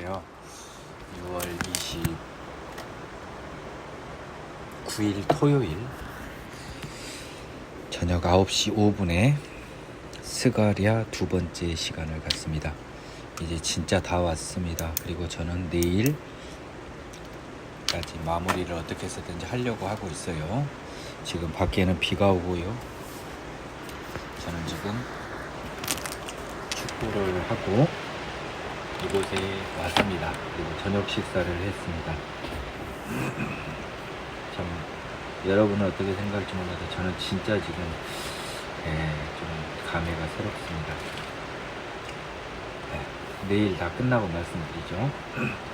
안녕하세요. 6월 29일 토요일 저녁 9시 5분에 스가랴 두 번째 시간을 갖습니다. 이제 진짜 다 왔습니다. 그리고 저는 내일까지 마무리를 어떻게 해서든지 하려고 하고 있어요. 지금 밖에는 비가 오고요. 저는 지금 축구를 하고 이곳에 왔습니다. 그리고 저녁 식사를 했습니다. 참 여러분은 어떻게 생각할지 몰라도 저는 진짜 지금 좀 감회가 새롭습니다. 내일 다 끝나고 말씀드리죠.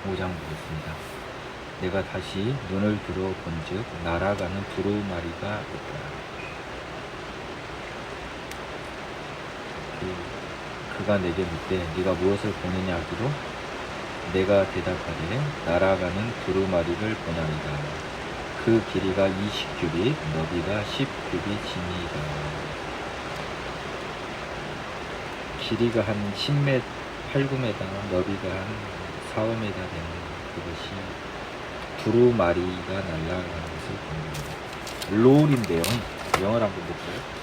5장 보겠습니다. 내가 다시 눈을 들어 본즉 날아가는 두루마리가 있더라. 그가 내게 묻되 네가 무엇을 보느냐 하기로 내가 대답하되 날아가는 두루마리를 보나이다. 그 길이가 20규빗 너비가 10규빗이니이다. 길이가 한 10m, 8-9m, 너비가 한 4-5m 되는 그것이 두루마리가 날아가는 것을 보입니다. 롤인데요. 영어를 한번 볼까요?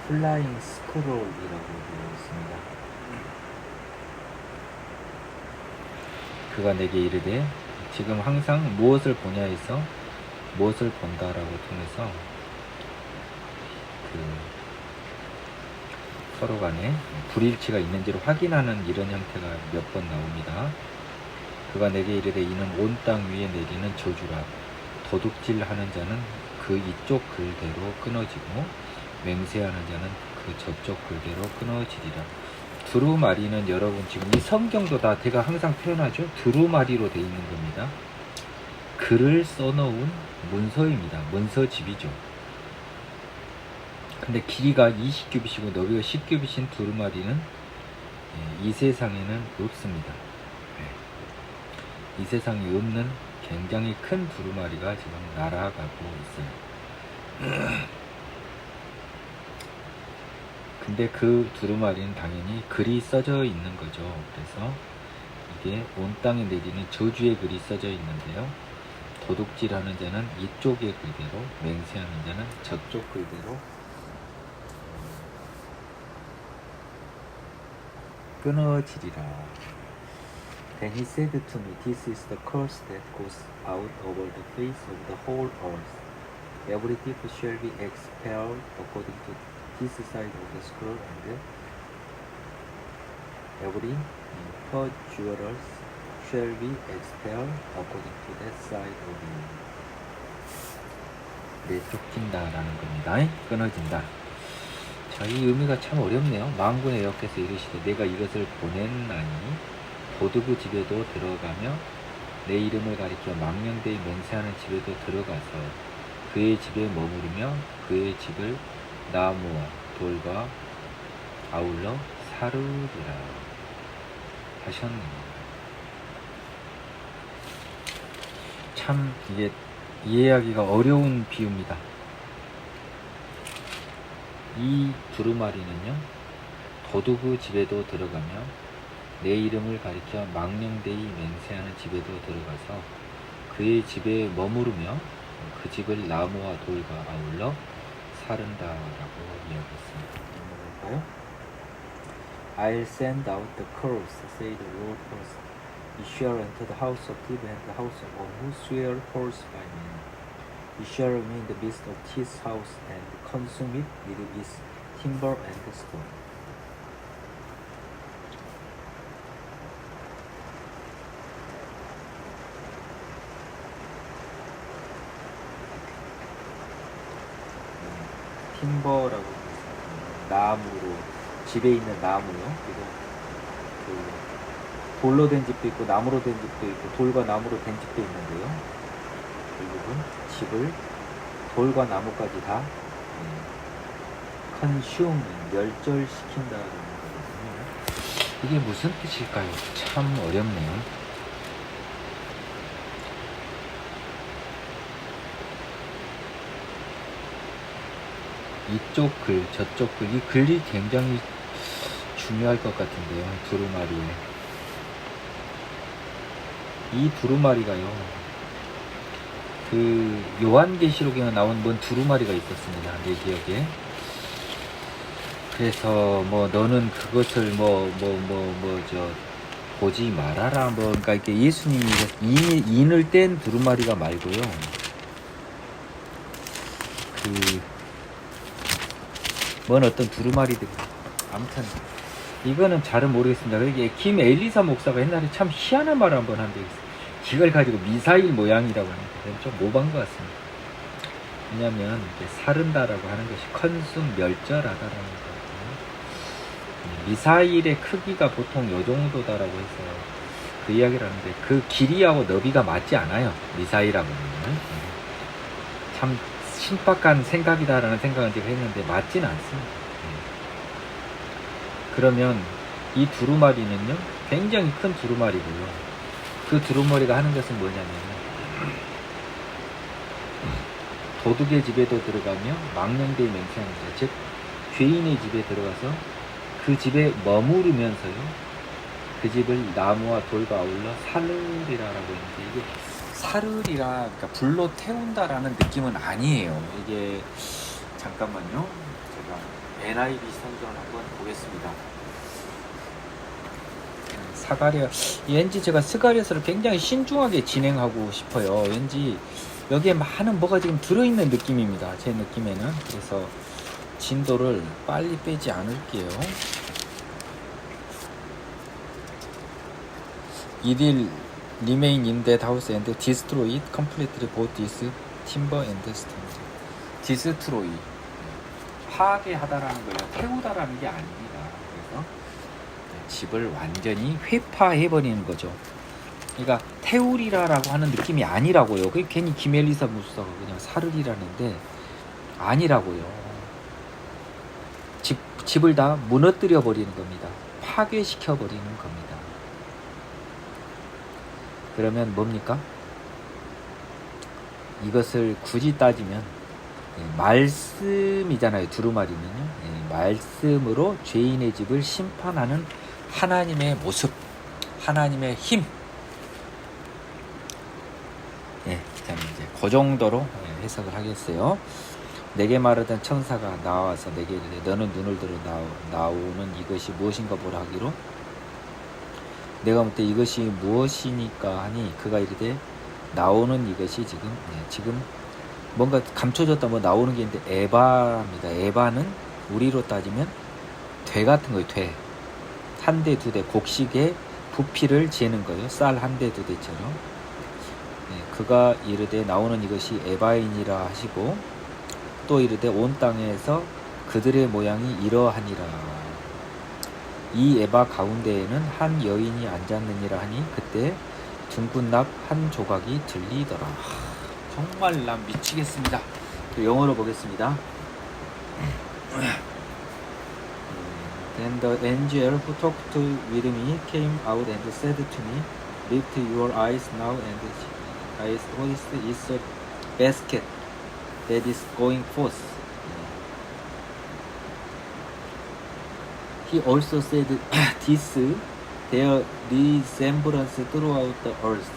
플라잉 스크롤이라고 되어 있습니다. 그가 내게 이르되 지금 항상 무엇을 보냐에서 무엇을 본다라고 통해서 서로 간에 불일치가 있는지를 확인하는 이런 형태가 몇 번 나옵니다. 그가 내게 이르되 이는 온 땅 위에 내리는 저주라. 도둑질하는 자는 그 이쪽 글대로 끊어지고 맹세하는 자는 그 저쪽 글대로 끊어지리라. 두루마리는 여러분 지금 이 성경도 다 제가 항상 표현하죠. 두루마리로 되어 있는 겁니다. 글을 써놓은 문서입니다. 문서집이죠. 근데 길이가 20규빗이고 너비가 10규빗인 두루마리는 이 세상에는 없습니다. 이 세상에 없는 굉장히 큰 두루마리가 지금 날아가고 있어요. 근데 그 두루마리는 당연히 글이 써져 있는 거죠. 그래서 이게 온 땅에 내리는 저주의 글이 써져 있는데요. 도둑질하는 자는 이쪽의 글대로, 맹세하는 자는 저쪽 글대로 끊어지리라. Then he said to me, This is the curse that goes out over the face of the whole earth. Every thief shall be expelled according to this side of the scroll, and every perjurer shall be expelled according to that side of it. 쫓긴다라는 겁니다. 끊어진다. 자, 이 의미가 참 어렵네요. 만군의 여호와께서 이르시되 내가 이것을 보냈나니 도둑의 집에도 들어가며 내 이름을 가리켜 망령되이 맹세하는 집에도 들어가서 그의 집에 머무르며 그의 집을 나무와 돌과 아울러 사르리라 하셨네요. 참 이게 이해하기가 어려운 비유입니다. 이 두루마리는요, 도둑의 집에도 들어가며 내 이름을 가리켜 망령되이 맹세하는 집에도 들어가서 그의 집에 머무르며 그 집을 나무와 돌과 아울러 사른다라고 이야기했습니다. 볼까요? I'll send out the curse, say the Lord first. He shall enter the house of thief and the house of all who swear false by me. He shall remain in the midst of his house and consume it with its timber and stone. 팀버라고 나무로 집에 있는 나무요. 그리고 돌로 된 집도 있고 나무로 된 집도 있고 돌과 나무로 된 집도 있는데요. 결국은 집을 돌과 나무까지 다 consume, 멸절시킨다는 거거든요. 이게 무슨 뜻일까요? 참 어렵네요. 이쪽 글, 저쪽 글, 이 글이 굉장히 중요할 것 같은데요. 두루마리에. 이 두루마리가요. 그 요한계시록에 나온 뭔 두루마리가 있었습니다. 내 기억에. 그래서 뭐 너는 그것을 보지 말아라. 뭐 그러니까 이렇게 예수님이 인을 뗀 두루마리가 말고요. 뭔 어떤 두루마리들. 아무튼 이거는 잘은 모르겠습니다. 그게 김 엘리사 목사가 옛날에 참 희한한 말을 한번 한 적이 있어요. 이걸 가지고 미사일 모양이라고 하는데 좀 모방한 것 같습니다. 왜냐하면 사른다라고 하는 것이 컨숨 멸절하다라는 거거든요. 미사일의 크기가 보통 요 정도다라고 해서 그 이야기를 하는데 그 길이하고 너비가 맞지 않아요. 미사일하고는. 참 신박한 생각이다라는 생각을 제가 했는데 맞지는 않습니다. 그러면 이 두루마리는요 굉장히 큰 두루마리고요. 그 두루마리가 하는 것은 뭐냐면 도둑의 집에도 들어가며 망령되이 맹세하는 자, 즉 죄인의 집에 들어가서 그 집에 머무르면서요 그 집을 나무와 돌과 아울러 사르리라라고 했는데 이게 사르리라 그러니까 불로 태운다라는 느낌은 아니에요. 이게 잠깐만요. 제가 NIV 성경을 한번 보겠습니다. 사가랴 왠지 제가 스가랴서를 굉장히 신중하게 진행하고 싶어요. 왠지 여기에 많은 뭐가 지금 들어있는 느낌입니다. 제 느낌에는. 그래서 진도를 빨리 빼지 않을게요. It will remain in that house and destroy it completely, both this timber and stone. destroy 파괴하다라는 거예요. 태우다라는 게 아닙니다. 그래서 집을 완전히 회파해버리는 거죠. 그러니까 태우리라라고 하는 느낌이 아니라고요. 그게 괜히 김엘리사 무수사가 그냥 사르리라는데 아니라고요. 집을 다 무너뜨려 버리는 겁니다. 파괴시켜 버리는 겁니다. 그러면 뭡니까? 이것을 굳이 따지면 말씀이잖아요. 두루마리는요. 말씀으로 죄인의 집을 심판하는 하나님의 모습, 하나님의 힘. 자 이제 그 정도로 해석을 하겠어요. 내게 말하던 천사가 나와서 내게 이르되 너는 눈을 들어 나오는 이것이 무엇인가 보라 하기로 내가 묻되 이것이 무엇이니까 하니 그가 이르되 나오는 이것이 지금 뭔가 감춰졌다 뭐 나오는 게 있는데 에바입니다. 에바는 우리로 따지면 돼 같은 거예요. 돼. 한 대, 두 대, 곡식에 부피를 재는 거예요. 쌀 한 대, 두 대처럼. 그가 이르되 나오는 이것이 에바이니라 하시고 또 이르되 온 땅에서 그들의 모양이 이러하니라. 이 에바 가운데에는 한 여인이 앉았느니라 하니 그때 둥근 납 한 조각이 들리더라. 정말 난 미치겠습니다. 영어로 보겠습니다. Then the angel who talked with me came out and said to me, Lift your eyes now and I noticed it's a basket that is going forth. He also said, This their resemblance throughout the earth.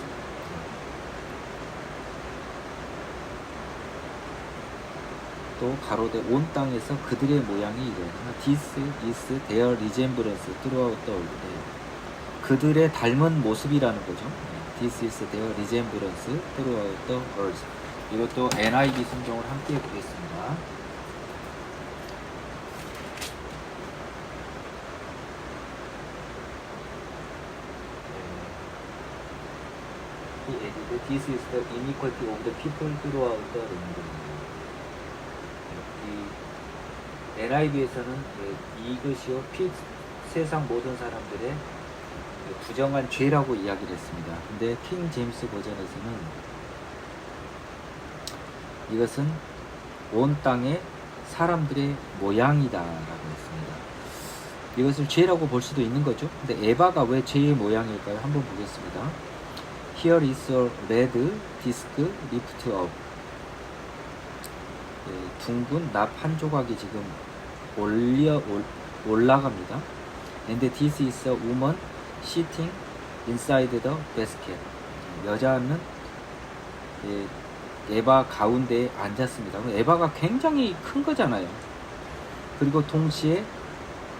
또 가로되 온 땅에서 그들의 모양이 이러나 This is their resemblance throughout the earth. 그들의 닮은 모습이라는 거죠. This is their resemblance throughout the earth. 이것도 NIV 성경을 함께 보겠습니다. This is the iniquity of the people throughout the land. NIV에서는 이것이요 세상 모든 사람들의 부정한 죄라고 이야기를 했습니다. 근데 킹 제임스 버전에서는 이것은 온 땅의 사람들의 모양이다라고 했습니다. 이것을 죄라고 볼 수도 있는 거죠. 근데 에바가 왜 죄의 모양일까요? 한번 보겠습니다. Here is a red disc lift up. 둥근 납 한 조각이 지금 올라갑니다. And this is a woman sitting inside the basket. 여자는 에바 가운데에 앉았습니다. 에바가 굉장히 큰 거잖아요. 그리고 동시에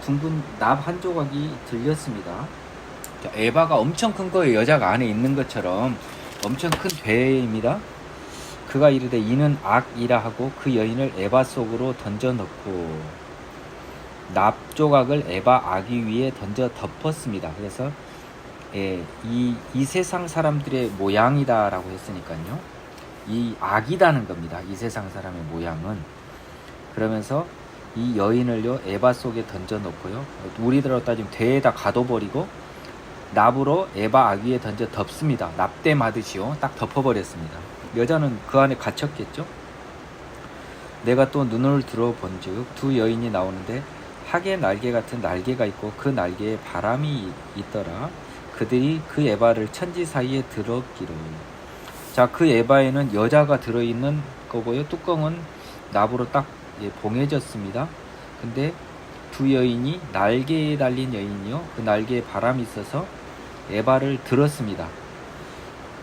둥근 납 한 조각이 들렸습니다. 에바가 엄청 큰 거예요. 여자가 안에 있는 것처럼 엄청 큰 배입니다. 그가 이르되 이는 악이라 하고 그 여인을 에바 속으로 던져 넣고 납 조각을 에바 아기 위에 던져 덮었습니다. 그래서 이 세상 사람들의 모양이다라고 했으니까요. 이 악이다는 겁니다. 이 세상 사람의 모양은. 그러면서 이 여인을요 에바 속에 던져 놓고요. 우리들로 따지면 대에다 가둬버리고 납으로 에바 아기 위에 던져 덮습니다. 납땜 하듯이요. 딱 덮어버렸습니다. 여자는 그 안에 갇혔겠죠. 내가 또 눈을 들어본즉 두 여인이 나오는데 학의 날개 같은 날개가 있고 그 날개에 바람이 있더라. 그들이 그 에바를 천지 사이에 들었기로. 자, 그 에바에는 여자가 들어있는 거고요. 뚜껑은 납으로 딱 봉해졌습니다. 근데 두 여인이 날개에 달린 여인이요. 그 날개에 바람이 있어서 에바를 들었습니다.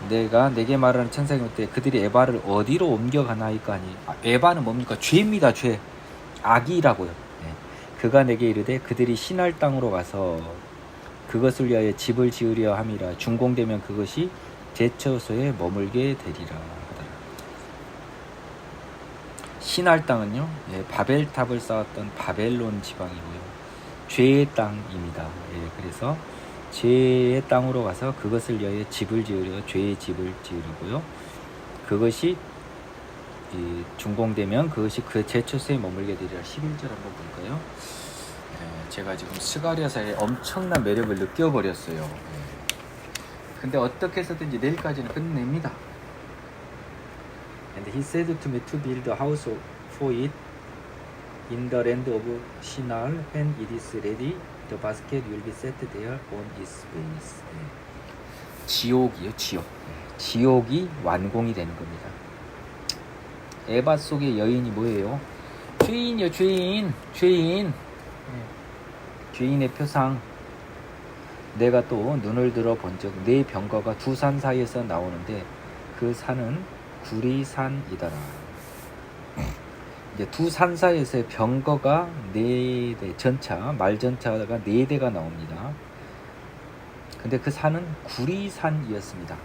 내가 내게 말하는 천사가 묻되 그들이 에바를 어디로 옮겨가나이까 하니 에바는 뭡니까? 죄입니다. 죄. 악이라고요. 그가 내게 이르되 그들이 신할 땅으로 가서 그것을 위하여 집을 지으려 함이라. 준공되면 그것이 제처소에 머물게 되리라 하더라. 신할 땅은요, 바벨탑을 쌓았던 바벨론 지방이고요, 죄의 땅입니다. 그래서 죄의 땅으로 가서 그것을 위하여 집을 지으려, 죄의 집을 지으려고요. 그것이 준공되면 그것이 그 제처소에 머물게 되리라. 11절 한번 볼까요? 제가 지금 스가랴서의 엄청난 매력을 느껴버렸어요. 근데 어떻게 해서든지 내일까지는 끝냅니다. And he said to me to build a house for it in the land of Shinar. When it is ready, the basket will be set there on its base. 지옥이요, 지옥. 지옥이 완공이 되는 겁니다. 에바 속의 여인이 뭐예요? 죄인이요, 죄인. 죄인의 표상. 내가 또 눈을 들어 본즉 네 병거가 두 산 사이에서 나오는데 그 산은 구리산이더라. 이제 두 산 사이에서의 병거가 4대, 전차, 말전차가 4대가 나옵니다. 근데 그 산은 구리산이었습니다.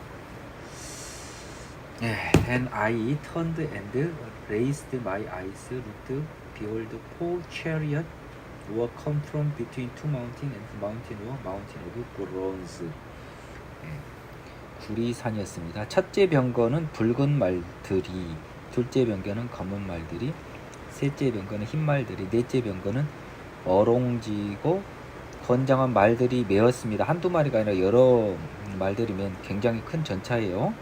And I turned and raised my eyes, looked, behold, 4 chariots were come from between two mountains, and the mountain was mountain of bronze. 구리산이었습니다. 첫째 병거는 붉은 말들이, 둘째 병거는 검은 말들이, 셋째 병거는 흰 말들이, 넷째 병거는 어롱지고 건장한 말들이 메었습니다. 한두 마리가 아니라 여러 말들이면 굉장히 큰 전차예요.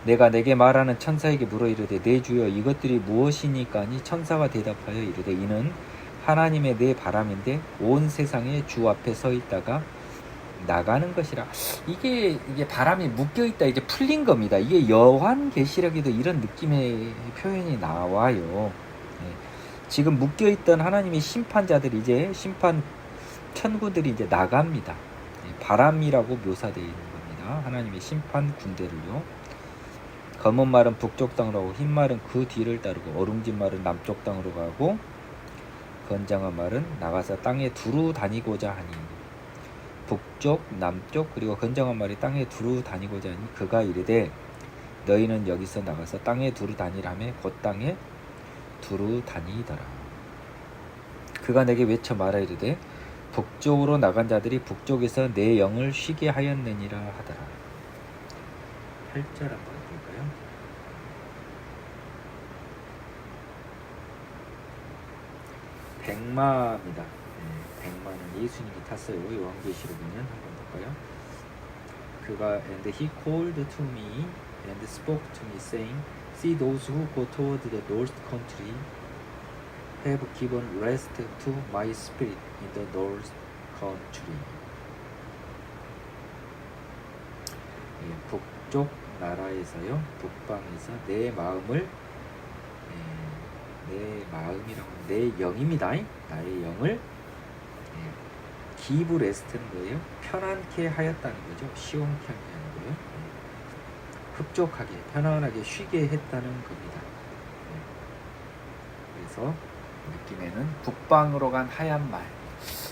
내가 내게 말하는 천사에게 물어 이르되 내 주여 이것들이 무엇이니까 하니 천사가 대답하여 이르되 이는 하나님의 내 바람인데 온 세상에 주 앞에 서 있다가 나가는 것이라. 이게 바람이 묶여 있다, 이제 풀린 겁니다. 이게 요한계시록에도 이런 느낌의 표현이 나와요. 지금 묶여 있던 하나님의 심판자들이 이제 심판 천구들이 이제 나갑니다. 바람이라고 묘사되어 있는 겁니다. 하나님의 심판 군대를요. 검은 말은 북쪽 땅으로 가고 흰 말은 그 뒤를 따르고 어룽진 말은 남쪽 땅으로 가고 건장한 말은 나가서 땅에 두루 다니고자 하니. 북쪽, 남쪽, 그리고 건장한 말이 땅에 두루 다니고자 하니 그가 이르되 너희는 여기서 나가서 땅에 두루 다니라며 곧 땅에 두루 다니더라. 그가 내게 외쳐 말하 이르되 북쪽으로 나간 자들이 북쪽에서 내 영을 쉬게 하였느니라 하더라. 8절 한번 볼까요? 백마입니다. 백마는 예수님이 탔어요. 요한계시록에는 한번 볼까요? 그가 and he called to me and spoke to me saying, see those who go toward the north country have given rest to my spirit in the north country. 북쪽 나라에서요, 북방에서 내 마음을 내 마음이라고 내 영입니다. 나의 영을 기브 레스트는 뭐예요? 편안케 하였다는 거죠. 시원케 하는 거예요. 흡족하게 편안하게 쉬게 했다는 겁니다. 그래서 느낌에는 북방으로 간 하얀 말,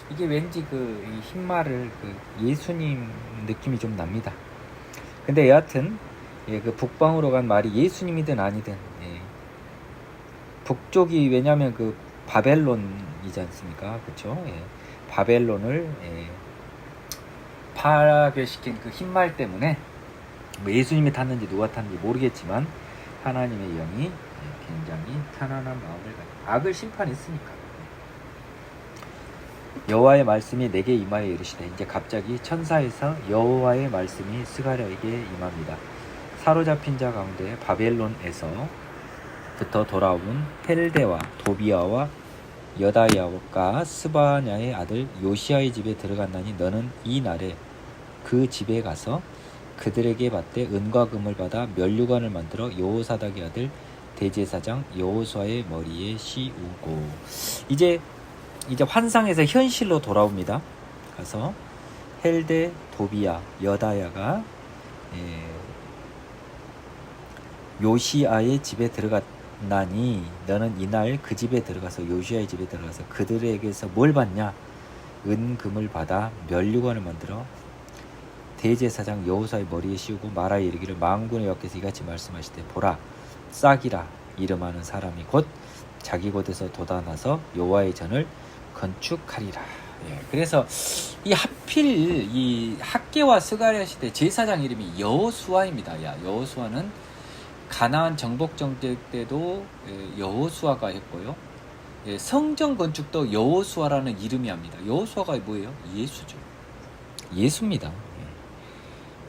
이게 왠지 그 흰말을 그 예수님 느낌이 좀 납니다. 근데 여하튼 그 북방으로 간 말이 예수님이든 아니든 북쪽이 왜냐하면 그 바벨론이지 않습니까? 그렇죠? 바벨론을 파괴시킨 그 흰말 때문에 뭐 예수님이 탔는지 누가 탔는지 모르겠지만 하나님의 영이 굉장히 편안한 마음을 가지고 악을 심판했으니까 여호와의 말씀이 내게 임하여 이르시되, 이제 갑자기 천사에서 여호와의 말씀이 스가랴에게 임합니다. 사로잡힌 자 가운데 바벨론에서부터 돌아온 헬데와 도비아와 여다야가 스바냐의 아들 요시아의 집에 들어갔나니 너는 이 날에 그 집에 가서 그들에게 받되 은과 금을 받아 면류관을 만들어 여호사닥의 아들 대제사장 여호수아의 머리에 씌우고. 이제 환상에서 현실로 돌아옵니다. 가서 헬데, 도비야, 여다야가 요시아의 집에 들어갔나니 너는 이날 그 집에 들어가서 요시아의 집에 들어가서 그들에게서 뭘 받냐? 은금을 받아 면류관을 만들어 대제사장 여호수아의 머리에 씌우고 말하여 이르기를, 만군의 여호와께서 이같이 말씀하시되, 보라, 싹이라 이름하는 사람이 곧 자기 곳에서 돋아나서 여호와의 전을 건축하리라. 그래서 이 하필 이 학개와 스가랴 시대 제사장 이름이 여호수아입니다. 여호수아는 가나안 정복 정책 때도 여호수아가 했고요. 성전 건축도 여호수아라는 이름이 합니다. 여호수아가 뭐예요? 예수죠. 예수입니다.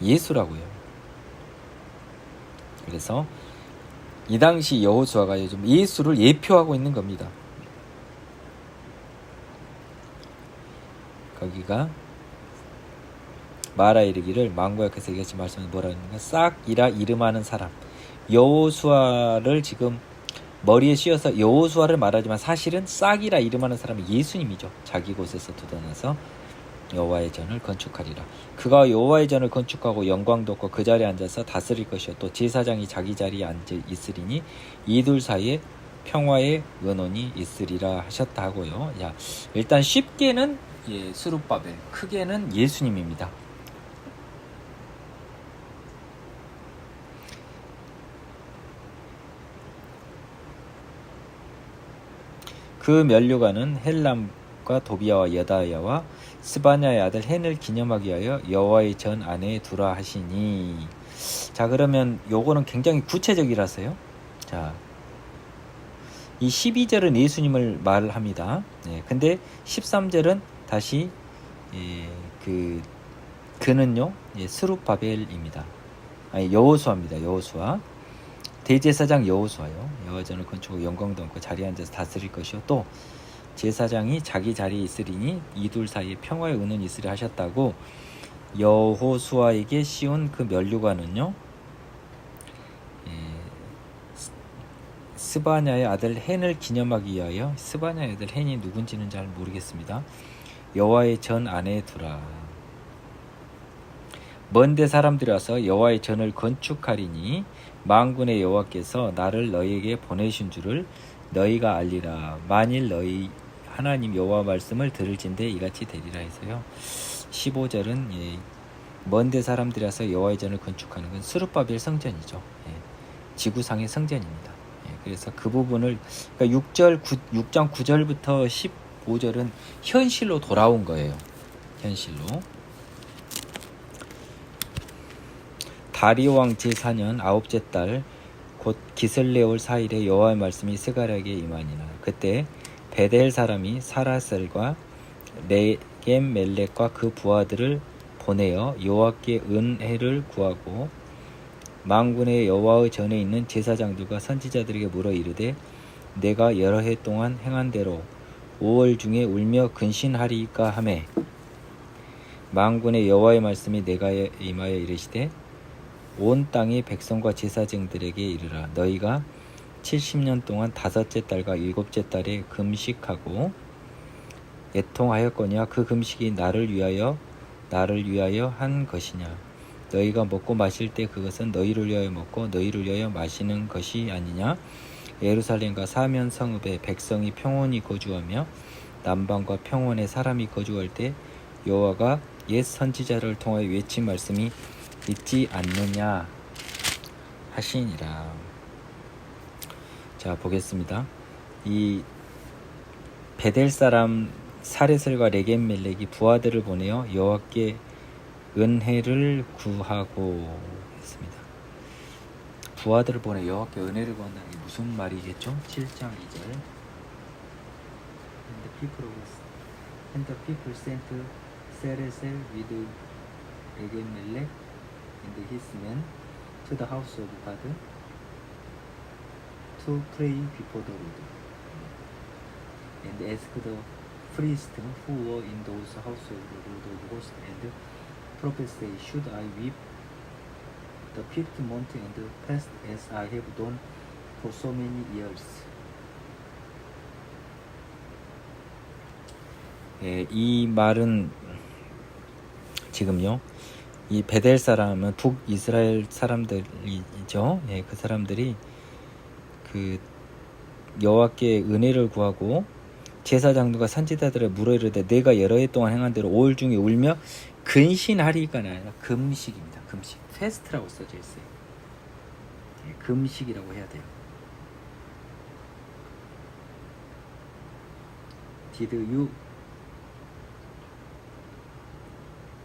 예수라고요. 그래서 이 당시 여호수아가 요즘 예수를 예표하고 있는 겁니다. 거기가 말하 이르기를, 만군의 여호와께서 이같이 말씀을 뭐라 하는가? 싹이라 이름하는 사람. 여호수아를 지금 머리에 씌워서 여호수아를 말하지만 사실은 싹이라 이름하는 사람이 예수님이죠. 자기 곳에서 돋아나서 여호와의 전을 건축하리라. 그가 여호와의 전을 건축하고 영광도 없고 그 자리에 앉아서 다스릴 것이요 또 제사장이 자기 자리에 앉아 있으리니 이둘 사이에 평화의 은원이 있으리라 하셨다 하고요. 일단 쉽게는 스룹바벨, 크게는 예수님입니다. 그 면류관은 헬람과 도비아와 여다야와 스바냐의 아들 헨을 기념하기 위하여 여호와의 전 안에 두라 하시니. 자, 그러면 요거는 굉장히 구체적이라서요. 자, 이 12절은 예수님을 말합니다. 근데 13절은 다시 그는요 스룹바벨입니다. 아니, 여호수아입니다. 여호수아. 대제사장 여호수아요. 여호와의 전을 건축하고 영광도 없고 자리에 앉아서 다스릴 것이요 또 제사장이 자기 자리에 있으리니 이둘 사이에 평화의 은은이 있으리 하셨다고. 여호수아에게 씌운 그 면류관은요 스바냐의 아들 헨을 기념하기 위하여, 스바냐의 아들 헨이 누군지는 잘 모르겠습니다. 여호와의 전 안에 두라. 먼데 사람들이 와서 여호와의 전을 건축하리니 만군의 여호와께서 나를 너희에게 보내신 줄을 너희가 알리라. 만일 너희 하나님 여호와 말씀을 들을진대 이같이 되리라 해서요. 15절은 먼데 사람들이 와서 여호와의 전을 건축하는 건 스룹바벨 성전이죠. 지구상의 성전입니다. 그래서 그 부분을, 그러니까 6장 9절부터 15절은 현실로 돌아온 거예요. 현실로. 다리오 왕 제4년 9째 달 곧 기슬레올 4일에 여호와의 말씀이 스가랴에게 임하니라. 그때 베델 사람이 사라셀과 레겜멜렉과 그 부하들을 보내어 여호와께 은혜를 구하고 만군의 여호와의 전에 있는 제사장들과 선지자들에게 물어 이르되, 내가 여러 해 동안 행한 대로 5월 중에 울며 근신하리까 하매, 만군의 여호와의 말씀이 내가 임하여 이르시되, 온 땅의 백성과 제사장들에게 이르라. 너희가 70년 동안 다섯째 달과 일곱째 달에 금식하고 애통하였거니와 그 금식이 나를 위하여 한 것이냐. 너희가 먹고 마실 때 그것은 너희를 위하여 먹고 너희를 위하여 마시는 것이 아니냐. 예루살렘과 사면 성읍에 백성이 평온히 거주하며 남방과 평원에 사람이 거주할 때 여호와가 옛 선지자를 통하여 외친 말씀이 있지 않느냐 하시니라. 자, 보겠습니다. 이 베델 사람 사레셀과 레겜멜렉이 부하들을 보내어 여호와께 은혜를 구하고 했습니다. 부하들을 보내 여호와께 은혜를 구한다는 게 무슨 말이겠죠? 7장 2절. And the people sent Saresel with Legemelech and his men to the house of God to pray before the Lord, and asked the priests who were in those houses of the Lord of hosts and prophets, say, should I weep the fifth month and fast as I have done for so many years? 예, 이 말은 지금요, 이 베델 사람은 북이스라엘 사람들이죠. 예, 그 사람들이 그 여호와께 은혜를 구하고 제사장들과 선지자들의 물어 이르되 내가 여러 해 동안 행한 대로 5일 중에 울며 근신하리가 아니라 금식입니다. 금식. 페스트라고 써져 있어요. 예, 금식이라고 해야 돼요. Did you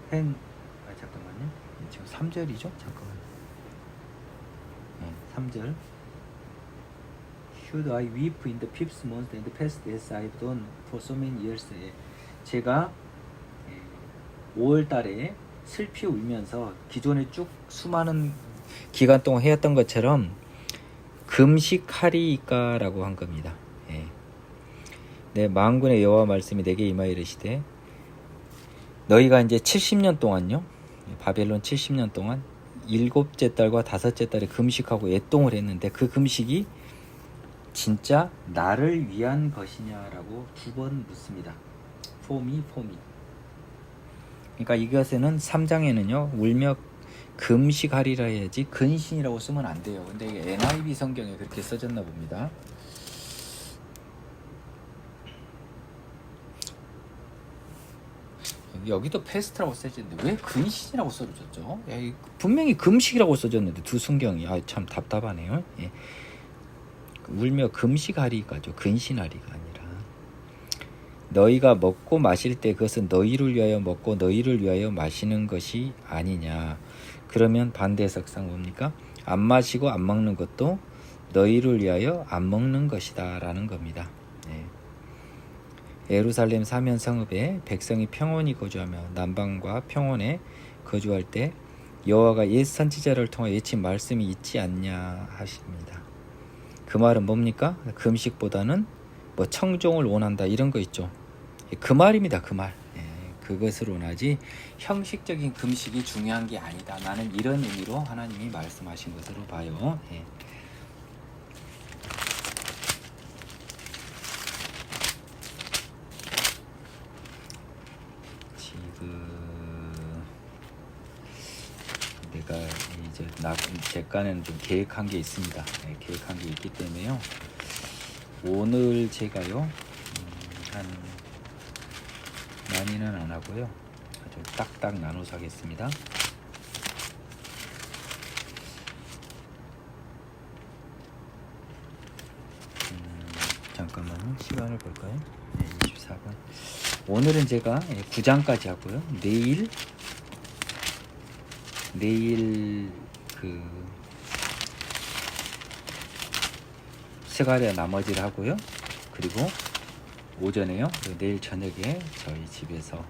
잠깐만요. 지금 3절이죠? 잠깐만요. 네, 3절. Should I weep in the fifth month and fast as I've done for so many years? 제가 5월 달에 슬피 울면서 기존에 쭉 수많은 기간 동안 해왔던 것처럼 금식하리이까라고 한 겁니다. 예. 내 만군의 여호와 말씀이 내게 임하여 이르시되 너희가 이제 70년 동안요, 바벨론 70년 동안 일곱째 달과 다섯째 달에 금식하고 애통을 했는데 그 금식이 진짜 나를 위한 것이냐라고 2번 묻습니다. For me. 그러니까 이것에는 3장에는요 울며 금식하리라 해야지 근신이라고 쓰면 안 돼요. 근데 이게 NIV 성경에 그렇게 써졌나 봅니다. 여기도 패스트라고 써졌는데 왜 근신이라고 써졌죠? 분명히 금식이라고 써졌는데 두 성경이 참 답답하네요. 예. 울며 금식하리가죠. 근신하리가 아니라. 너희가 먹고 마실 때 그것은 너희를 위하여 먹고 너희를 위하여 마시는 것이 아니냐. 그러면 반대 해석상 뭡니까? 안 마시고 안 먹는 것도 너희를 위하여 안 먹는 것이다 라는 겁니다. 예. 예루살렘 사면 성읍에 백성이 평온히 거주하며 남방과 평원에 거주할 때 여호와가 옛 선지자를 통해 외친 말씀이 있지 않냐 하십니다. 그 말은 뭡니까? 금식보다는 뭐 청종을 원한다 이런 거 있죠. 그 말입니다. 그 말. 예, 그것을 원하지 형식적인 금식이 중요한 게 아니다. 나는 이런 의미로 하나님이 말씀하신 것으로 봐요. 예. 내가 이제 제 깐에는 좀 계획한 게 있습니다. 네, 계획한 게 있기 때문에요. 오늘 제가요 한 많이는 안 하고요. 아주 딱딱 나눠서 하겠습니다. 잠깐만요. 시간을 볼까요? 네, 24분. 오늘은 제가 9장까지 하고요. 내일 그 스가랴 나머지를 하고요. 그리고 오전에요. 내일 저녁에 저희 집에서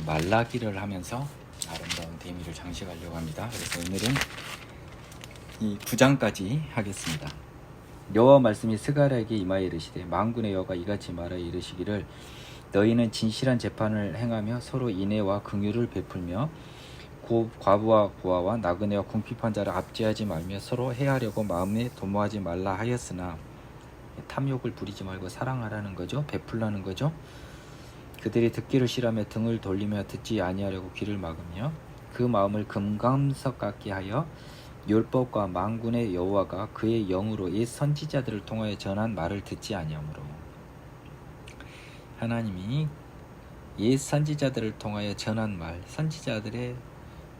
말라기를 하면서 아름다운 대미를 장식하려고 합니다. 그래서 오늘은 이 9장까지 하겠습니다. 여호와 말씀이 스가랴에게 임하여 이르시되 만군의 여호와가 이같이 말하여 이르시기를 너희는 진실한 재판을 행하며 서로 인애와 긍휼을 베풀며 과부와 고아와 나그네와 궁핍한 자를 압제하지 말며 서로 해하려고 마음에 도모하지 말라 하였으나, 탐욕을 부리지 말고 사랑하라는 거죠. 베풀라는 거죠. 그들이 듣기를 싫어하며 등을 돌리며 듣지 아니하려고 귀를 막으며 그 마음을 금강석 같게 하여 율법과 만군의 여호와가 그의 영으로 옛 선지자들을 통하여 전한 말을 듣지 아니하므로. 하나님이 옛 선지자들을 통하여 전한 말, 선지자들의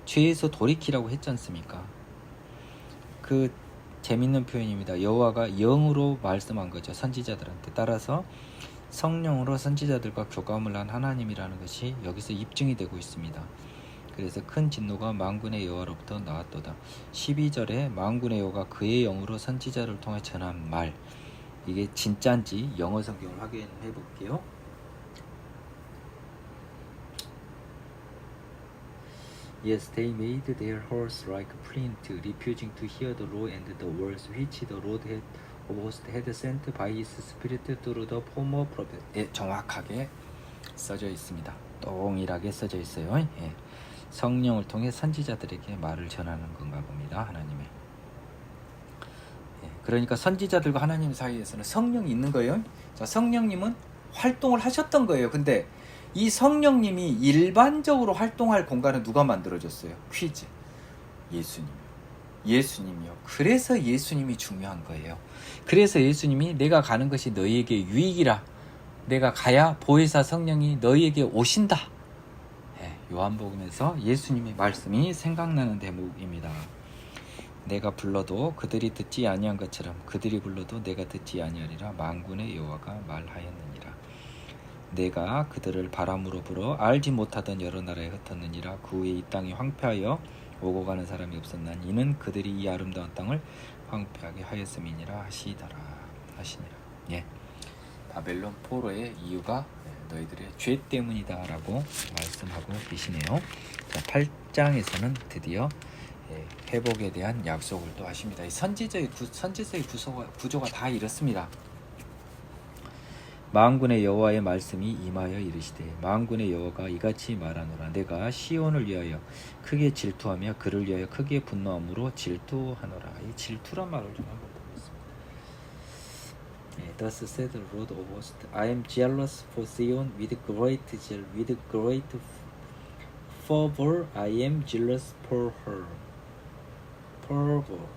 죄에서 돌이키라고 했지 않습니까? 그 재밌는 표현입니다. 여호와가 영으로 말씀한 거죠. 선지자들한테. 따라서 성령으로 선지자들과 교감을 한 하나님이라는 것이 여기서 입증이 되고 있습니다. 그래서 큰 진노가 만군의 여호와로부터 나왔도다. 12절에 만군의 여호와가 그의 영으로 선지자를 통해 전한 말, 이게 진짜인지 영어 성경을 확인해 볼게요. Yes, they made their hearts like flint, refusing to hear the law and the words which the Lord of hosts had sent by his Spirit through the former prophet. 예, 정확하게 써져 있습니다. 동일하게 써져 있어요. 예, 성령을 통해 선지자들에게 말을 전하는 건가 봅니다. 하나님의. 예, 그러니까 선지자들과 하나님 사이에서는 성령이 있는 거예요. 자, 성령님은 활동을 하셨던 거예요. 근데 이 성령님이 일반적으로 활동할 공간을 누가 만들어줬어요? 퀴즈. 예수님이요. 그래서 예수님이 중요한 거예요. 그래서 예수님이 내가 가는 것이 너희에게 유익이라. 내가 가야 보혜사 성령이 너희에게 오신다. 네, 요한복음에서 예수님의 말씀이 생각나는 대목입니다. 내가 불러도 그들이 듣지 아니한 것처럼 그들이 불러도 내가 듣지 아니하리라. 만군의 여호와가 말하였느니라. 내가 그들을 바람으로 불어 알지 못하던 여러 나라에 흩었느니라. 그 후에 이 땅이 황폐하여 오고 가는 사람이 없었나니 이는 그들이 이 아름다운 땅을 황폐하게 하였음이니라 하시니라. 예, 바벨론 포로의 이유가 너희들의 죄 때문이다 라고 말씀하고 계시네요. 자, 8장에서는 드디어 회복에 대한 약속을 또 하십니다. 이 선지서의 구조가 다 이렇습니다. 만군의 여호와의 말씀이 임하여 이르시되 만군의 여호와가 이같이 말하노라. 내가 시온을 위하여 크게 질투하며 그를 위하여 크게 분노함으로 질투하노라. 이 질투란 말을 좀 한번 보겠습니다. Thus said the Lord of hosts, I am jealous for Zion with great zeal, with great fervor I am jealous for her. fervor.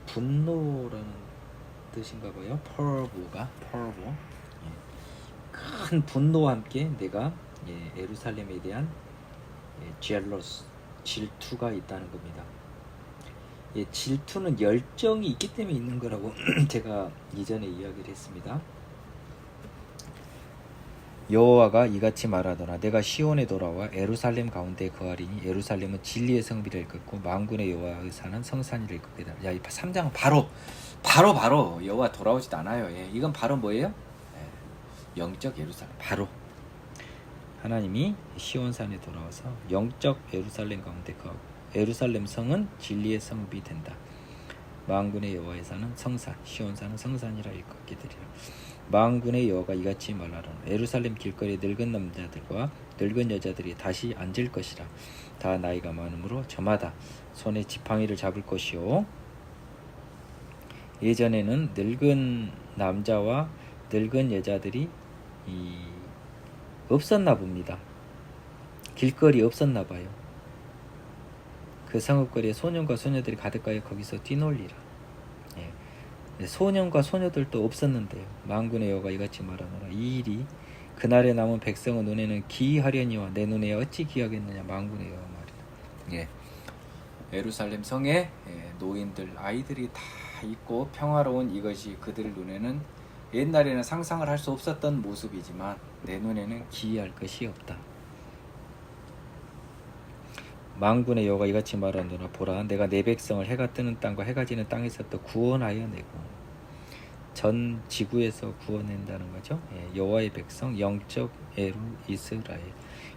분노라는 뜻인가 봐요. fervor가 fervor. 큰 분노와 함께 내가 예루살렘에 대한 jealous, 질투가 있다는 겁니다. 질투는 열정이 있기 때문에 있는 거라고 제가 이전에 이야기를 했습니다. 여호와가 이같이 말하더라. 내가 시온에 돌아와 예루살렘 가운데 거하리니 예루살렘은 진리의 성비를 일컫고 만군의 여호와의 사는 성산이를 일컫게. 야, 이 3장은 바로 여호와 돌아오지도 않아요. 이건 바로 뭐예요? 영적 예루살렘. 바로 하나님이 시온산에 돌아와서 영적 예루살렘 가운데 거하고 예루살렘 성은 진리의 성읍이 된다. 만군의 여호와의 사는 성산, 시온산은 성산이라 일컫게 되리라. 만군의 여호와가 이같이 말하노라. 예루살렘 길거리에 늙은 남자들과 늙은 여자들이 다시 앉을 것이라. 다 나이가 많으므로 저마다 손에 지팡이를 잡을 것이요. 예전에는 늙은 남자와 늙은 여자들이 없었나 봅니다. 길거리 없었나 봐요. 그 성읍거리에 소년과 소녀들이 가득하여 거기서 뛰놀리라. 소년과 소녀들도 없었는데요. 만군의 여호와가 이같이 말하노라. 이 일이 그날에 남은 백성의 눈에는 기이하려니와 내 눈에 어찌 기하겠느냐. 만군의 여호와 말이다. 예루살렘 성에 노인들, 아이들이 다 있고 평화로운 이것이 그들 눈에는 옛날에는 상상을 할 수 없었던 모습이지만 내 눈에는 기이할 것이 없다. 만군의 여호와가 이같이 말하노라. 보라, 내가 내 백성을 해가 뜨는 땅과 해가 지는 땅에서 또 구원하여 내고, 전 지구에서 구원낸다는 거죠. 여호와의 백성, 영적 에루 이스라엘,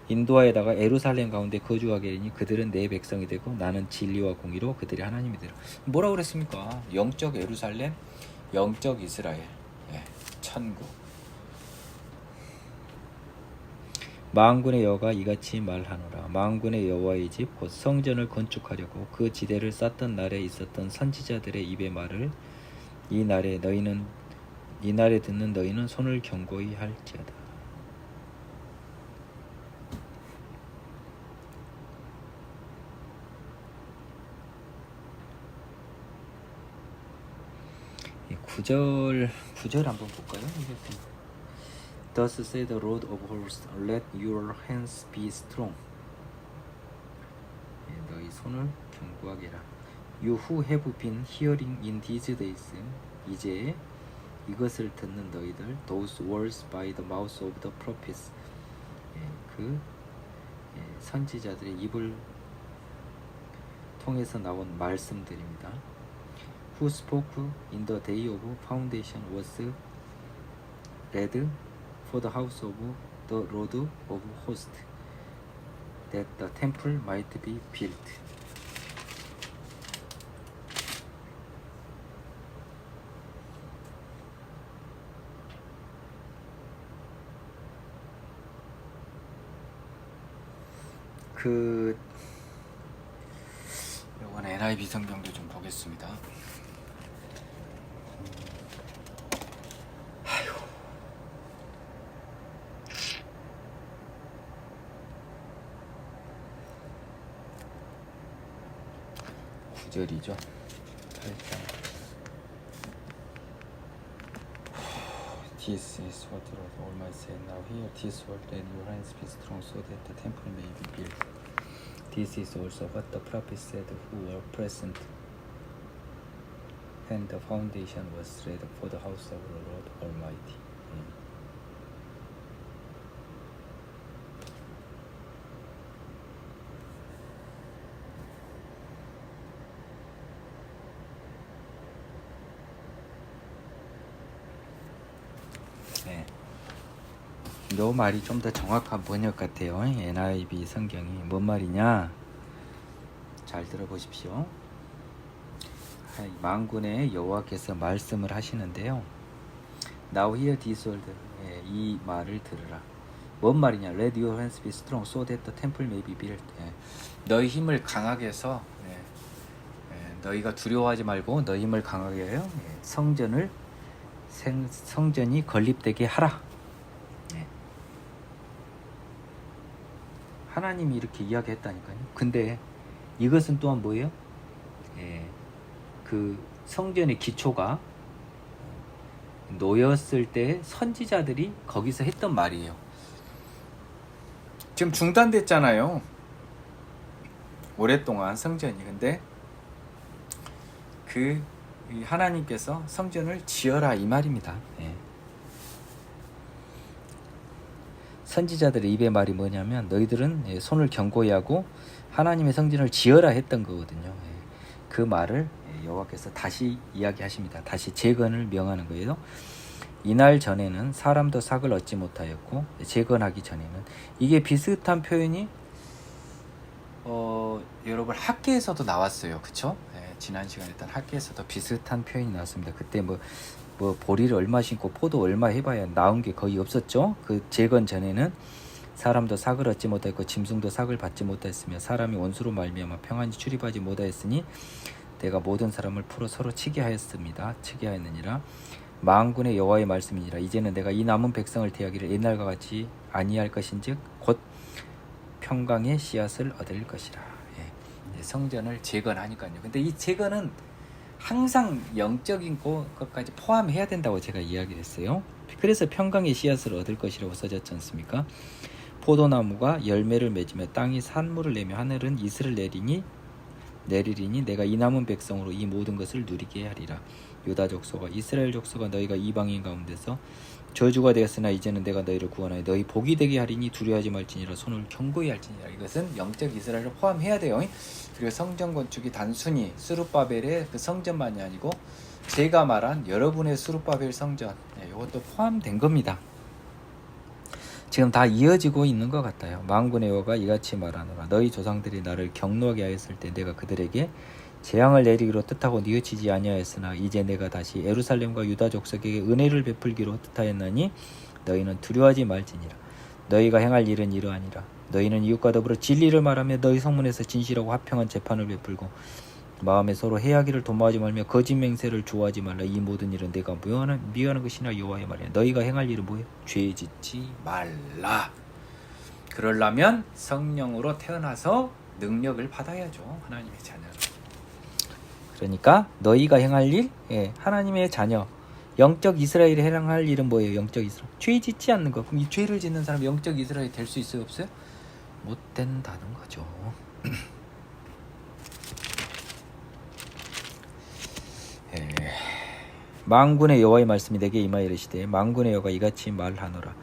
인도하에다가 예루살렘 가운데 거주하게 되니 그들은 내 백성이 되고 나는 진리와 공의로 그들이 하나님이 되리라. 뭐라고 그랬습니까? 영적 예루살렘, 영적 이스라엘, 천국. 만군의 여호와가 이같이 말하노라. 만군의 여호와의 집 곧 성전을 건축하려고 그 지대를 쌓던 날에 있었던 선지자들의 입의 말을 이 날에 듣는 너희는 손을 견고히 할지어다. 구절 한번 볼까요? Thus said the Lord of hosts, let your hands be strong. 너희 손을 견고하게 해라. You who have been hearing in these days, 이제 이것을 듣는 너희들, those words by the mouth of the prophets, 선지자들의 입을 통해서 나온 말씀들입니다. Who spoke in the day of foundation was read for the house of the Lord of hosts, that the temple might be built. 이번 NIV 성경도 좀 보겠습니다. 구절이죠. 8장. This is what the Lord Almighty said. Now hear this word, let your hands be strong, so that the temple may be built. This is also what the prophets said who were present when the foundation was laid for the house of the Lord Almighty. 요 말이 좀 더 정확한 번역 같아요. NIV 성경이 뭔 말이냐? 잘 들어보십시오. 만군의 여호와께서 말씀을 하시는데요. Now hear this word. 이 말을 들으라. 뭔 말이냐? Let your hands be strong, so that the temple may be built. 너희 힘을 강하게 해서 너희가 두려워하지 말고 너희 힘을 강하게 해요. 성전이 건립되게 하라. 하나님이 이렇게 이야기했다니까요. 근데 이것은 또한 뭐예요? 그 성전의 기초가 놓였을 때 선지자들이 거기서 했던 말이에요. 지금 중단됐잖아요. 오랫동안 성전이. 근데 하나님께서 성전을 지어라 이 말입니다. 선지자들의 입의 말이 뭐냐면 너희들은 손을 견고히 하고 하나님의 성전을 지어라 했던 거거든요. 그 말을 여호와께서 다시 이야기하십니다. 다시 재건을 명하는 거예요. 이날 전에는 사람도 삭을 얻지 못하였고 재건하기 전에는 이게 비슷한 표현이 여러분 학계에서도 나왔어요. 그쵸? 지난 시간에 했던 학계에서도 비슷한 표현이 나왔습니다. 그때 뭐 보리를 얼마 심고 포도 얼마 해봐야 나온 게 거의 없었죠. 그 재건 전에는 사람도 삭을 얻지 못하였고 짐승도 삭을 받지 못하였으며 사람이 원수로 말미암아 평안히 출입하지 못하였으니 내가 모든 사람을 풀어 서로 치게 하였느니라. 만군의 여호와의 말씀이니라. 이제는 내가 이 남은 백성을 대하기를 옛날과 같이 아니할 것인즉 곧 평강의 씨앗을 얻을 것이라. 성전을 재건하니까요. 근데 이 재건은 항상 영적인 것까지 포함해야 된다고 제가 이야기를 했어요. 그래서 평강의 씨앗을 얻을 것이라고 써졌지 않습니까? 포도나무가 열매를 맺으며 땅이 산물을 내며 하늘은 이슬을 내리리니 내가 이 남은 백성으로 이 모든 것을 누리게 하리라. 유다 족속과 이스라엘 족속과 너희가 이방인 가운데서 저주가 되었으나 이제는 내가 너희를 구원하여 너희 복이 되게 하리니 두려워하지 말지니라. 손을 견고히 할지니라. 이것은 영적 이스라엘을 포함해야 돼요. 그리고 성전 건축이 단순히 스룹바벨의 그 성전만이 아니고 제가 말한 여러분의 스룹바벨 성전, 이것도 포함된 겁니다. 지금 다 이어지고 있는 것 같아요. 만군의 여호와가 이같이 말하노라. 너희 조상들이 나를 경노하게 하였을 때 내가 그들에게 재앙을 내리기로 뜻하고 뉘우치지 아니하였으나 이제 내가 다시 예루살렘과 유다 족속에게 은혜를 베풀기로 뜻하였나니 너희는 두려워하지 말지니라. 너희가 행할 일은 이러하니라. 너희는 이웃과 더불어 진리를 말하며 너희 성문에서 진실하고 화평한 재판을 베풀고 마음에 서로 해하기를 도모하지 말며 거짓 맹세를 좋아하지 말라. 이 모든 일은 내가 미워하는 것이나 여호와의 말이야. 너희가 행할 일은 뭐예요? 죄 짓지 말라. 그러려면 성령으로 태어나서 능력을 받아야죠. 하나님의 자녀. 그러니까 너희가 행할 일, 하나님의 자녀, 영적 이스라엘이 행할 일은 뭐예요? 영적 이스라엘. 죄 짓지 않는 거. 그럼 이 죄를 짓는 사람 영적 이스라엘이 될 수 있어요? 없어요? 못 된다는 거죠. 만군의 여호와의 말씀이 내게 임하여 이르시되 만군의 여호와가 이같이 말하노라.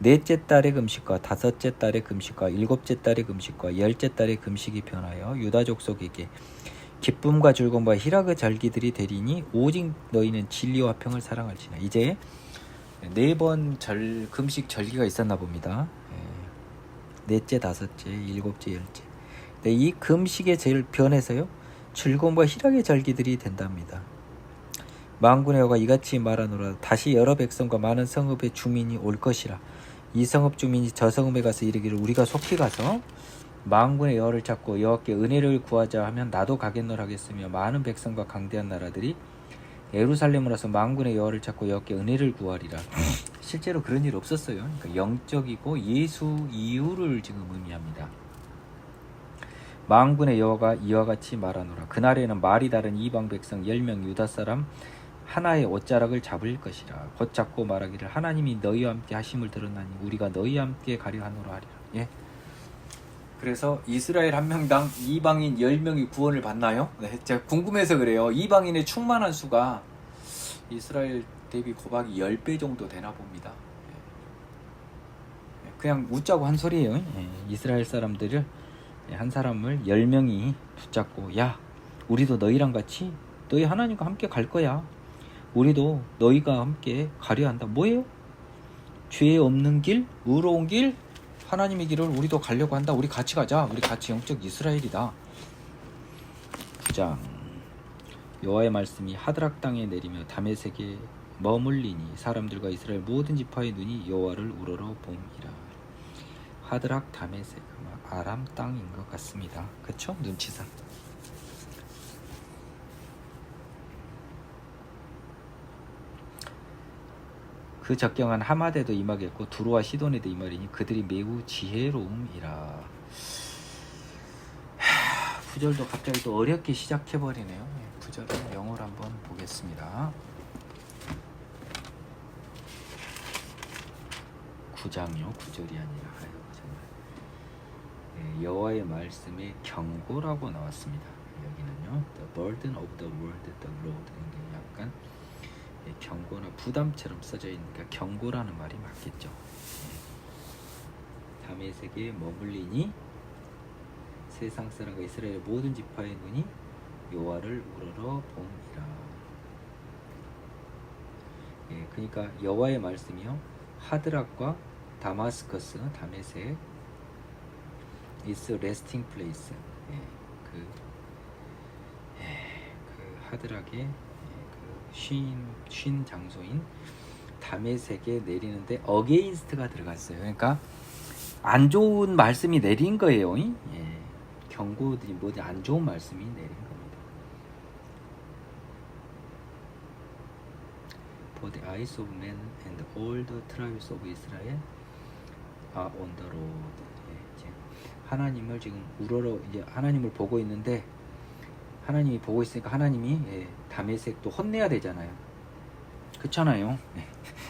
넷째 달의 금식과 다섯째 달의 금식과 일곱째 달의 금식과 열째 달의 금식이 변하여 유다 족속에게 기쁨과 즐거움과 희락의 절기들이 되리니 오직 너희는 진리와 화평을 사랑할지나. 이제 4번 금식 절기가 있었나 봅니다. 넷째, 다섯째, 일곱째, 열째. 근데 이 금식의 제일 변해서요 즐거움과 희락의 절기들이 된답니다. 만군의 여호와가 이같이 말하노라. 다시 여러 백성과 많은 성읍의 주민이 올 것이라. 이 성읍 주민이 저 성읍에 가서 이르기를 우리가 속히 가서 만군의 여호와를 찾고 여호와께 은혜를 구하자 하면 나도 가겠노라 하겠으며 많은 백성과 강대한 나라들이 예루살렘으로 와서 만군의 여호와를 찾고 여호와께 은혜를 구하리라. 실제로 그런 일 없었어요. 그러니까 영적이고 예수 이후를 지금 의미합니다. 만군의 여호와가 이와 같이 말하노라. 그날에는 말이 다른 이방 백성 10명 유다 사람 하나의 옷자락을 잡을 것이라. 곧 잡고 말하기를 하나님이 너희와 함께 하심을 들었나니 우리가 너희와 함께 가려 하노라 하리라. 예. 그래서 이스라엘 한 명당 이방인 10명이 구원을 받나요? 네, 제가 궁금해서 그래요. 이방인의 충만한 수가 이스라엘 대비 곱하기 10배 정도 되나 봅니다. 그냥 웃자고 한 소리예요. 이스라엘 사람들을 한 사람을 10명이 붙잡고 야 우리도 너희랑 같이 너희 하나님과 함께 갈 거야. 우리도 너희가 함께 가려 한다. 뭐예요? 죄 없는 길, 의로운 길, 하나님의 길을 우리도 가려고 한다. 우리 같이 가자. 우리 같이 영적 이스라엘이다. 9장 여호와의 말씀이 하드락 땅에 내리며 다메섹에 머물리니 사람들과 이스라엘 모든 지파의 눈이 여호와를 우러러 봄이라. 하드락 다메섹 아람 땅인 것 같습니다. 그렇죠? 눈치상. 그 적경한 하마데도 임하겠고 두루와 시돈에도 임하리니 그들이 매우 지혜로움이라. 구절도 갑자기 또 어렵게 시작해버리네요. 구절은 영어로 한번 보겠습니다. 9장요. 9절이 아니라 여호와의 말씀에 경고라고 나왔습니다. 여기는요. The burden of the world, the Lord. 약간 경고나 부담처럼 써져 있으니까 경고라는 말이 맞겠죠. 다메섹에 머물리니 세상 사람과 이스라엘 모든 지파의 눈이 여호와를 우러러 봄이라. 그러니까 여호와의 말씀이요. 하드락과 다마스커스, 다메섹 is resting place. 그 하드락의 쉰 장소인 다메섹에 내리는데 against가 들어갔어요. 그러니까 안 좋은 말씀이 내린 거예요. 경고들이 모두 안 좋은 말씀이 내린 겁니다. For the eyes of men and all the tribes of Israel are on the road. 하나님을 지금 우러러 이제 하나님을 보고 있는데 하나님이 보고 있으니까 하나님이 다메섹도 혼내야 되잖아요. 그렇잖아요.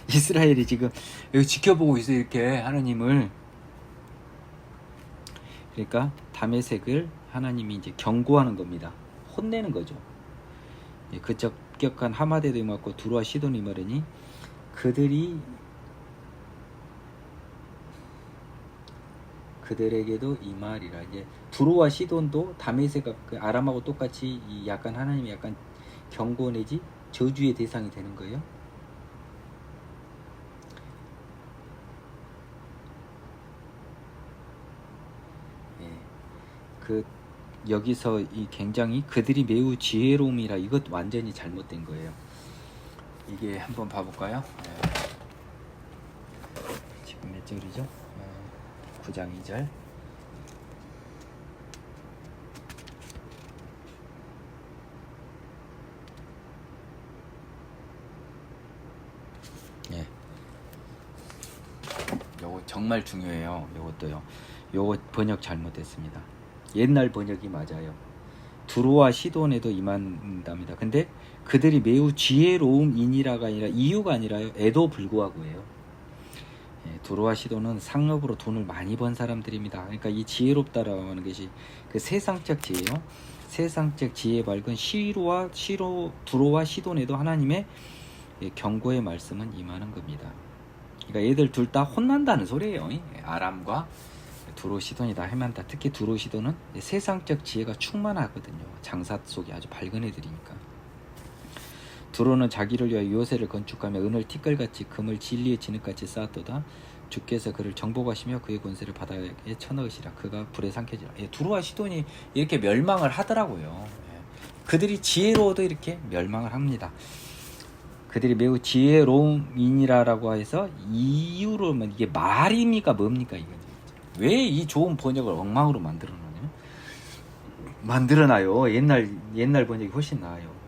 이스라엘이 지금 여기 지켜보고 있어요. 이렇게 하나님을. 그러니까 다메섹을 하나님이 이제 경고하는 겁니다. 혼내는 거죠. 그 적격한 하마데도 임하고 두루와 시돈이 임하려니 그들에게도 임하리라. 이제 두루와 시돈도 다메섹과 그 아람하고 똑같이 약간 하나님이 약간 경고 내지 저주의 대상이 되는 거예요. 그 여기서 이 굉장히 그들이 매우 지혜로움이라 이것 완전히 잘못된 거예요. 이게 한번 봐볼까요? 지금 몇 절이죠? 9장 2절. 예. 요거 정말 중요해요. 요것도요. 요거 번역 잘못됐습니다. 옛날 번역이 맞아요. 두로와 시돈에도 임한답니다. 근데 그들이 매우 지혜로움이니라가 아니라 이유가 아니라요. 애도 불구하고예요. 예, 두로와 시돈은 상업으로 돈을 많이 번 사람들입니다. 그러니까 이 지혜롭다라고 하는 것이 그 세상적 지혜요. 세상적 지혜 밝은 두로와 시돈에도 하나님의 경고의 말씀은 임하는 겁니다. 그러니까 얘들 둘 다 혼난다는 소리예요. 아람과 두로 시돈이 다 헤맨다. 특히 두로 시돈은 세상적 지혜가 충만하거든요. 장사 속이 아주 밝은 애들이니까. 두로는 자기를 위하여 요새를 건축하며 은을 티끌같이 금을 진리의 진흙같이 쌓았도다. 주께서 그를 정복하시며 그의 권세를 바다에 쳐넣으시라. 그가 불에 삼켜지라. 두로와 시돈이 이렇게 멸망을 하더라고요. 그들이 지혜로워도 이렇게 멸망을 합니다. 그들이 매우 지혜로움이니라라고 해서 이유로는 이게 말입니까 뭡니까 이거지. 왜 이 좋은 번역을 엉망으로 만들어놔요. 옛날 번역이 훨씬 나아요.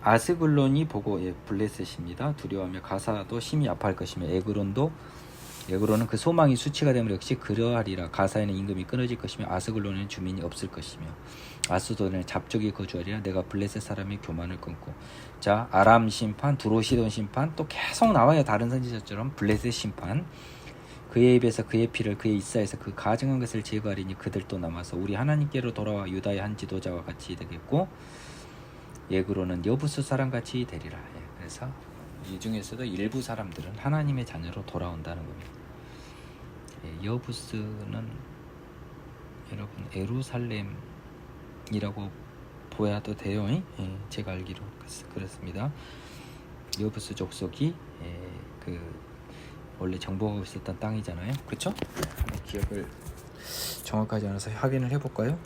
아스글론이 보고 블레셋입니다. 두려워하며 가사도 심히 아파할 것이며 에그론은 그 소망이 수치가 되면 역시 그러하리라. 가사에는 임금이 끊어질 것이며 아스글론에는 주민이 없을 것이며 아스도는 잡족이 거주하리라. 내가 블레셋 사람의 교만을 끊고. 자, 아람 심판, 두로 시돈 심판, 또 계속 나와요. 다른 선지자처럼 블레셋 심판. 그의 입에서 그의 피를 그의 이사에서 그 가증한 것을 제거하리니 그들도 남아서 우리 하나님께로 돌아와 유다의 한 지도자와 같이 되겠고 예그로는 여부스 사람같이 되리라. 그래서 이 중에서도 일부 사람들은 하나님의 자녀로 돌아온다는 겁니다. 여부스는 여러분 에루살렘이라고 보여도 돼요. 제가 알기로 그렇습니다. 여부스 족속이 그 원래 정복하고 있었던 땅이잖아요. 그렇죠? 기억을 정확하지 않아서 확인을 해볼까요?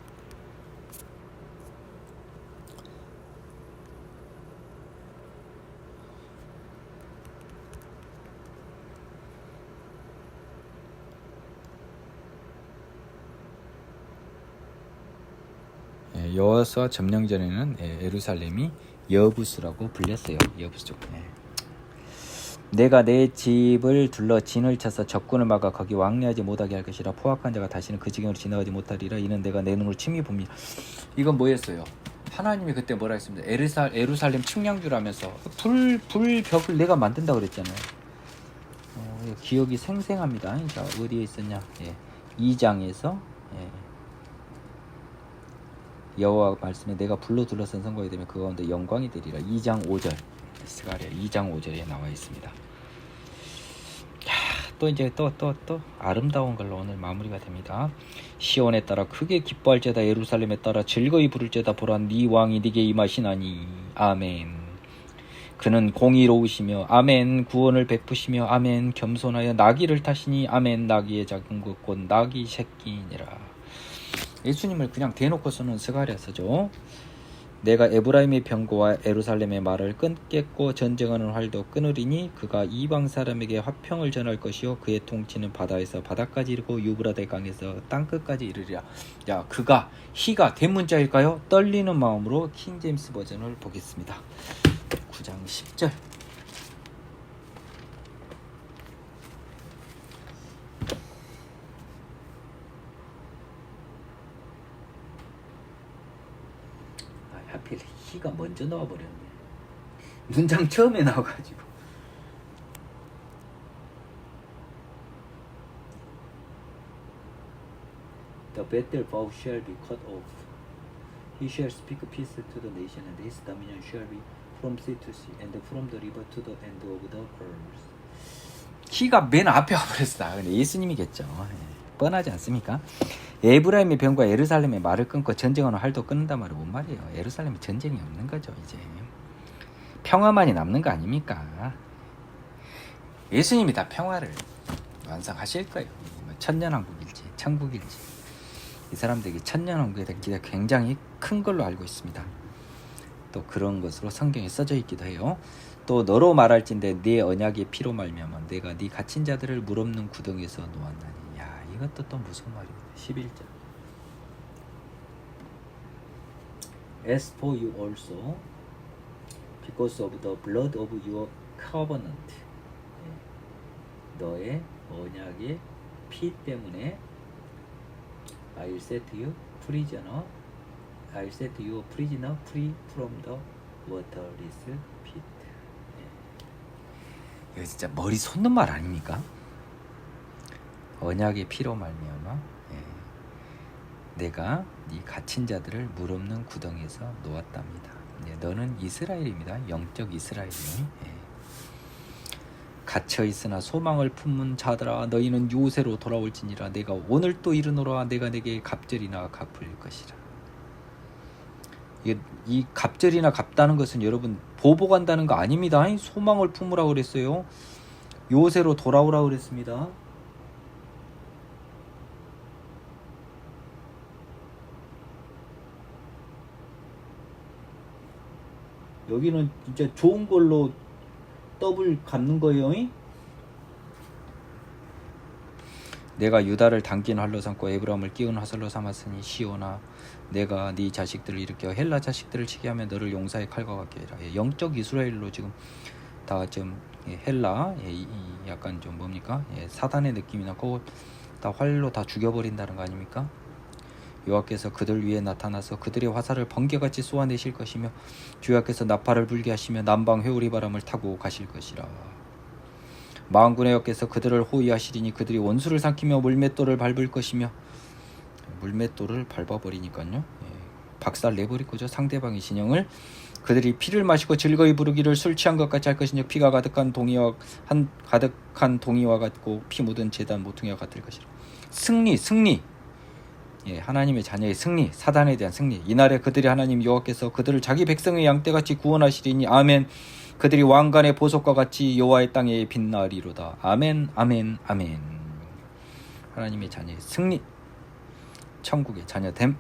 여호수아 점령 전에는 예루살렘이 여부스라고 불렸어요. 여부스 쪽. 내가 내 집을 둘러 진을 쳐서 적군을 막아 거기 왕래하지 못하게 할 것이라. 포악한 자가 다시는 그 지경으로 지나가지 못하리라. 이는 내가 내 눈으로 친히 봅니다. 이건 뭐였어요? 하나님이 그때 뭐라 했습니다. 예루살렘 측량주라면서 불벽을 내가 만든다고 그랬잖아요. 기억이 생생합니다. 자, 어디에 있었냐? 2장에서 여호와 말씀에 내가 불로 둘러싼 성곽이 되면 그 가운데 영광이 되리라. 2장 5절 스가랴 2장 5절에 나와 있습니다. 또 이제 또 아름다운 걸로 오늘 마무리가 됩니다. 시온에 따라 크게 기뻐할지어다. 예루살렘에 따라 즐거이 부를지어다. 보라 네 왕이 네게 임하시나니. 아멘. 그는 공의로우시며 아멘. 구원을 베푸시며 아멘. 겸손하여 나귀를 타시니 아멘. 나귀의 작은 것 곧 나귀 새끼니라. 예수님을 그냥 대놓고서는 스가랴 쓰죠. 내가 에브라임의 병거와 예루살렘의 말을 끊겠고 전쟁하는 활도 끊으리니 그가 이방 사람에게 화평을 전할 것이요 그의 통치는 바다에서 바다까지 이르고 유브라데 강에서 땅끝까지 이르리라. 야, 그가 히가 대문자일까요? 떨리는 마음으로 킹제임스 버전을 보겠습니다. 9장 10절. 하필 히가 먼저 나와버렸네. 문장 처음에 나와가지고. The battle bow shall be cut off. He shall speak peace to the nation, and his dominion shall be from sea to sea, and from the river to the end of the earth. 히가 맨 앞에 와버렸어. 근데 예수님이겠죠. 뻔하지 않습니까? 에브라임의 병과 예루살렘의 말을 끊고 전쟁하는 활도 끊는단 말이 뭔 말이에요? 예루살렘에 전쟁이 없는 거죠. 이제 평화만이 남는 거 아닙니까? 예수님이 다 평화를 완성하실 거예요. 천년왕국일지 천국일지. 이 사람들이 천년왕국에 대한 기대가 굉장히 큰 걸로 알고 있습니다. 또 그런 것으로 성경에 써져 있기도 해요. 또 너로 말할진대 네 언약의 피로 말미암아 내가 네 갇힌 자들을 물 없는 구덩이에서 놓았나니. 야, 이것도 또 무슨 말입니다. 11절. As for you also, because of the blood of your covenant. 너의 언약의 피 때문에 I will set you prisoner. I will set you prisoner free from the waterless pit. 이거 진짜 머리 솟는 말 아닙니까? 언약의 피로 말미암아 내가 네 갇힌 자들을 물 없는 구덩이에서 놓았답니다. 너는 이스라엘입니다. 영적 이스라엘이요. 갇혀 있으나 소망을 품은 자들아 너희는 요새로 돌아올지니라. 내가 오늘 또 이르노라. 내가 내게 갑절이나 갚을 것이라. 이 갑절이나 갚다는 것은 여러분 보복한다는 거 아닙니다. 소망을 품으라고 그랬어요. 요새로 돌아오라고 그랬습니다. 여기는 진짜 좋은 걸로 더블 갚는 거예요. 내가 유다를 당긴 활로 삼고 에브라임을 끼운 화살로 삼았으니 시온아 내가 네 자식들을 일으켜 헬라 자식들을 치게 하면 너를 용사의 칼과 같게 해라. 영적 이스라엘로 지금 다 좀 헬라 약간 좀 뭡니까? 사단의 느낌이 나고 다 활로 다 죽여버린다는 거 아닙니까? 여호와께서 그들 위에 나타나서 그들의 화살을 번개같이 쏘아내실 것이며 주야께서 나팔을 불게 하시며 남방 회오리 바람을 타고 가실 것이라. 만군의 여호와께서 그들을 호위하시리니 그들이 원수를 삼키며 물맷돌을 밟을 것이며 물맷돌을 밟아버리니까요. 박살 내버릴 거죠. 상대방의 진영을. 그들이 피를 마시고 즐거이 부르기를 술 취한 것 같이 할 것이니 피가 가득한 동이와 같고 피 묻은 제단 모퉁이와 같을 것이라. 승리. 하나님의 자녀의 승리, 사단에 대한 승리. 이날에 그들이 하나님 여호와께서 그들을 자기 백성의 양떼같이 구원하시리니 아멘. 그들이 왕관의 보석과 같이 여호와의 땅에 빛나리로다. 아멘, 아멘, 아멘. 하나님의 자녀의 승리, 천국의 자녀됨.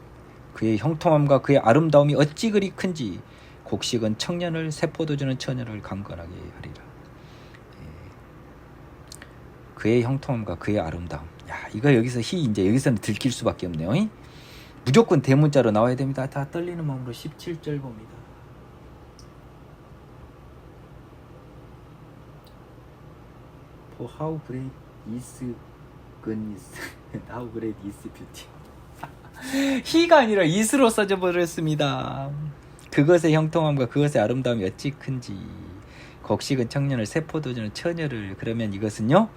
그의 형통함과 그의 아름다움이 어찌 그리 큰지 곡식은 청년을 세포도주는 처녀를 강건하게 하리라. 그의 형통함과 그의 아름다움. 야, 이거 여기서 이제 여기서는 들킬 수밖에 없네요. 무조건 대문자로 나와야 됩니다. 다 떨리는 마음으로 17절 봅니다. For how great is goodness, how great is beauty. 히가 아니라 is로 써져 버렸습니다. 그것의 형통함과 그것의 아름다움이 어찌 큰지. 곡식은 청년을 세포도주는 처녀를. 그러면 이것은요,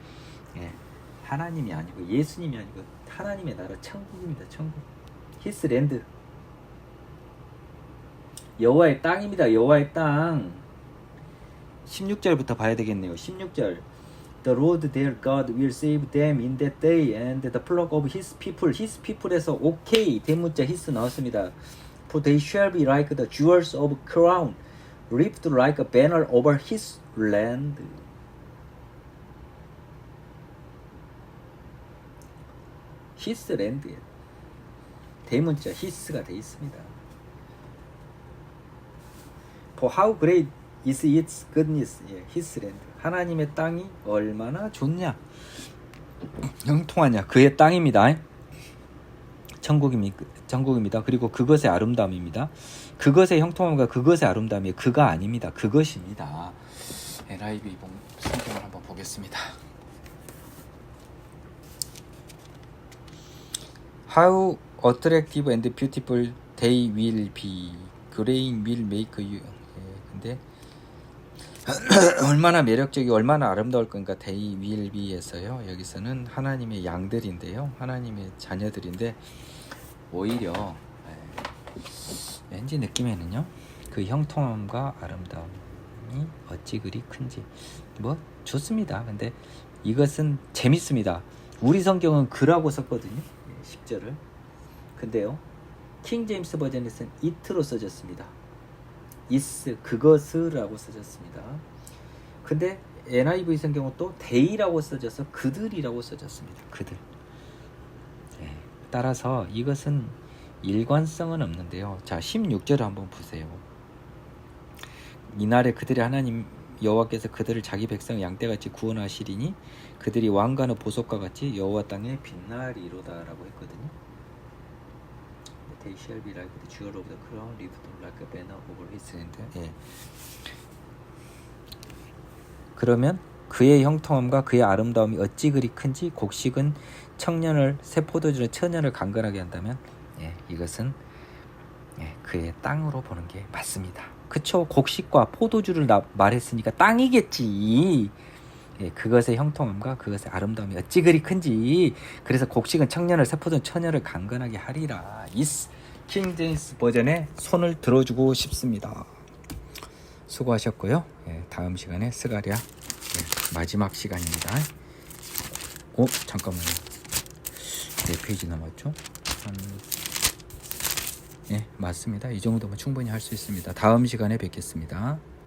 하나님이 아니고 예수님이 아니고 하나님의 나라 천국입니다. 천국. 히스 랜드. 여호와의 땅입니다. 여호와의 땅. 16절부터 봐야 되겠네요. 16절. The Lord their God will save them in that day and the flock of his people. his people에서 오케이 대문자 히스 나왔습니다. For they shall be like the jewels of crown, lifted like a banner over his land. 히스 랜드에 대문자 히스가 되어 있습니다. For how great is its goodness. 히스 랜드. 하나님의 땅이 얼마나 좋냐, 형통하냐. 그의 땅입니다. 천국입니다. 그리고 그것의 아름다움입니다. 그것의 형통함과 그것의 아름다움이 그가 아닙니다. 그것입니다. NIV 성경을 한번 보겠습니다. How attractive and beautiful they will be. Grain will make you. 근데 얼마나 매력적이고 얼마나 아름다울 건가. They will be에서요. 여기서는 하나님의 양들인데요. 하나님의 자녀들인데 오히려 왠지 느낌에는요, 그 형통함과 아름다움이 어찌 그리 큰지. 뭐 좋습니다. 근데 이것은 재밌습니다. 우리 성경은 그라고 썼거든요. 10절을. 근데요, 킹 제임스 버전에서는 it로 써졌습니다. is, 그것을라고 써졌습니다. 근데 NIV 성경은 또 they라고 써져서 그들이라고 써졌습니다. 그들. 따라서 이것은 일관성은 없는데요. 자, 16절을 한번 보세요. 이날에 그들의 하나님 여호와께서 그들을 자기 백성 양떼같이 구원하시리니 그들이 왕관의 보석과 같이 여호와 땅에 빛나리로다라고 했거든요. They shall be like the jewel of the crown, lifted like a banner over his hand. 예. 그러면 그의 형통함과 그의 아름다움이 어찌 그리 큰지 곡식은 청년을 새 포도주는 처녀를 강건하게 한다면 이것은 그의 땅으로 보는 게 맞습니다. 그쵸? 곡식과 포도주를 말했으니까 땅이겠지. 그것의 형통함과 그것의 아름다움이 어찌 그리 큰지. 그래서 곡식은 청년을 새 포도주는 처녀를 강건하게 하리라. 이 킹 제임스 버전에 손을 들어주고 싶습니다. 수고하셨고요. 다음 시간에 스가랴 마지막 시간입니다. 잠깐만요. 몇 페이지 남았죠? 맞습니다. 이 정도면 충분히 할 수 있습니다. 다음 시간에 뵙겠습니다.